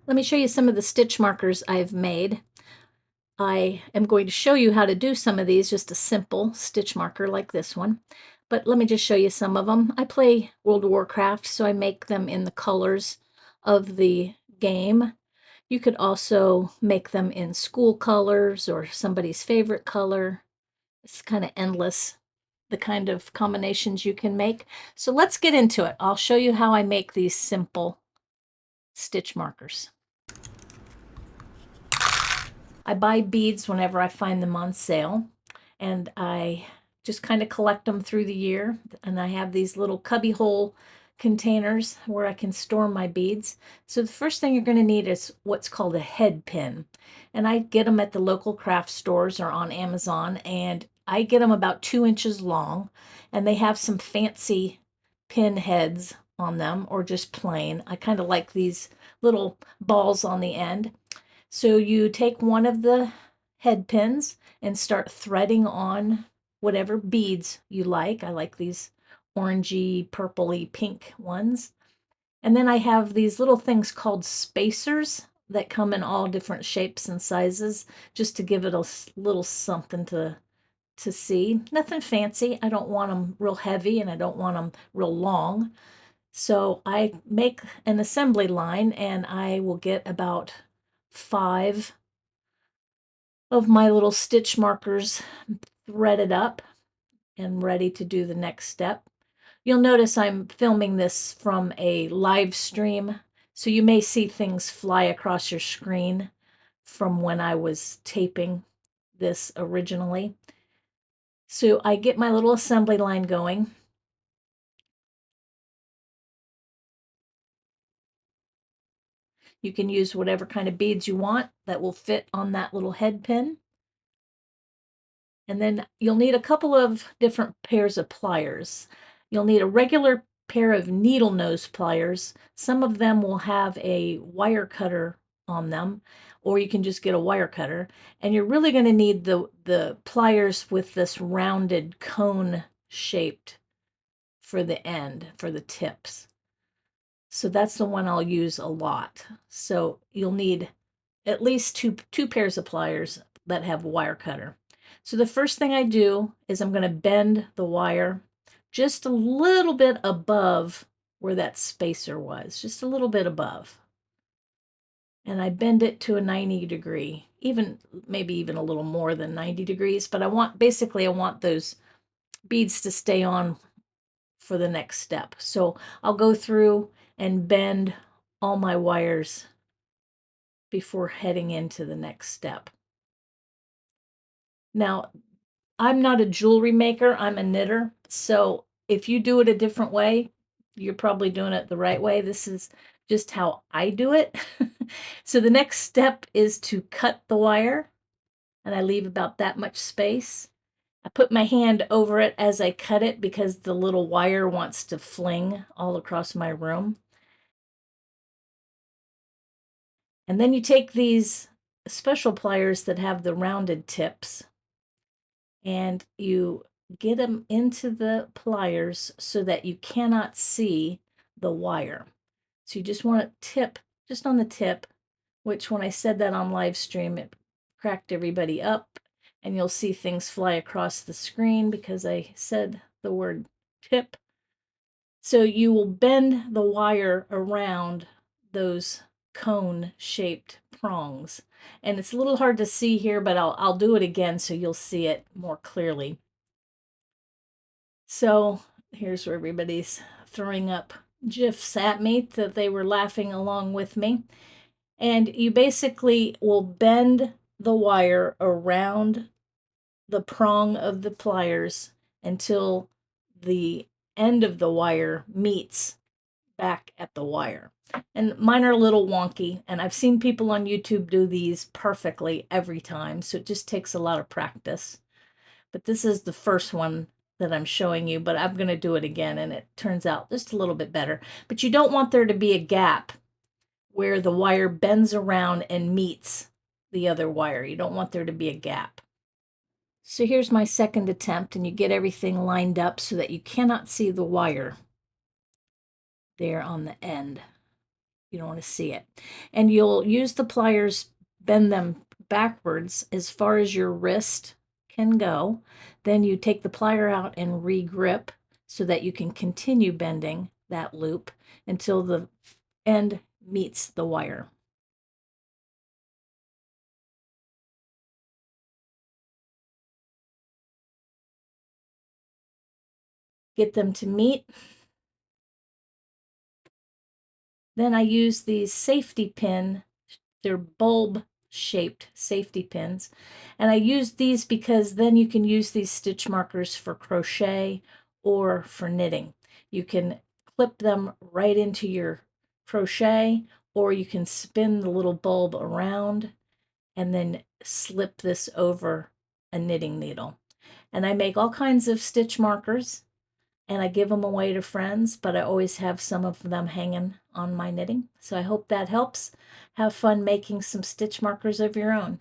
Let me show you some of the stitch markers I've made. I am going to show you how to do some of these, just a simple stitch marker like this one. But let me just show you some of them. I play World of Warcraft, so I make them in the colors of the game. You could also make them in school colors or somebody's favorite color. It's kind of endless, the kind of combinations you can make. So let's get into it. I'll show you how I make these simple stitch markers. I buy beads whenever I find them on sale, and I just kind of collect them through the year. And I have these little cubby hole containers where I can store my beads. So the first thing you're going to need is what's called a head pin. And I get them at the local craft stores or on Amazon, and I get them about 2 inches long, and they have some fancy pin heads on them or just plain. I kind of like these little balls on the end. So you take one of the head pins and start threading on whatever beads you like. I like these orangey, purpley, pink ones. And then I have these little things called spacers that come in all different shapes and sizes, just to give it a little something to see. Nothing fancy. I don't want them real heavy and I don't want them real long. So I make an assembly line and I will get about 5 of my little stitch markers threaded up and ready to do the next step. You'll notice I'm filming this from a live stream, so you may see things fly across your screen from when I was taping this originally. So I get my little assembly line going. You can use whatever kind of beads you want that will fit on that little head pin. And then you'll need a couple of different pairs of pliers. You'll need a regular pair of needle nose pliers. Some of them will have a wire cutter on them, or you can just get a wire cutter. And you're really going to need the pliers with this rounded cone shaped for the end, for the tips. So that's the one I'll use a lot. So you'll need at least two pairs of pliers that have a wire cutter. So the first thing I do is I'm going to bend the wire just a little bit above where that spacer was, just a little bit above. And I bend it to a 90 degree, even maybe even a little more than 90 degrees, but I want those beads to stay on for the next step. So I'll go through and bend all my wires before heading into the next step. Now, I'm not a jewelry maker, I'm a knitter. So if you do it a different way, you're probably doing it the right way. This is just how I do it. So the next step is to cut the wire, and I leave about that much space. I put my hand over it as I cut it because the little wire wants to fling all across my room. And then you take these special pliers that have the rounded tips and you get them into the pliers so that you cannot see the wire. So you just want to tip just on the tip, which when I said that on live stream, it cracked everybody up, and you'll see things fly across the screen because I said the word tip. So you will bend the wire around those cone-shaped prongs. And it's a little hard to see here, but I'll do it again so you'll see it more clearly. So here's where everybody's throwing up GIFs at me that they were laughing along with me. And you basically will bend the wire around the prong of the pliers until the end of the wire meets back at the wire. And mine are a little wonky, and I've seen people on YouTube do these perfectly every time, so it just takes a lot of practice. But this is the first one that I'm showing you, but I'm going to do it again, and it turns out just a little bit better. But you don't want there to be a gap where the wire bends around and meets the other wire. You don't want there to be a gap. So here's my second attempt, and you get everything lined up so that you cannot see the wire there on the end. You don't want to see it. And you'll use the pliers, bend them backwards as far as your wrist can go. Then you take the plier out and re-grip so that you can continue bending that loop until the end meets the wire. Get them to meet. Then I use these safety pin, they're bulb shaped safety pins. And I use these because then you can use these stitch markers for crochet or for knitting. You can clip them right into your crochet, or you can spin the little bulb around and then slip this over a knitting needle. And I make all kinds of stitch markers and I give them away to friends, but I always have some of them hanging on my knitting. So I hope that helps. Have fun making some stitch markers of your own.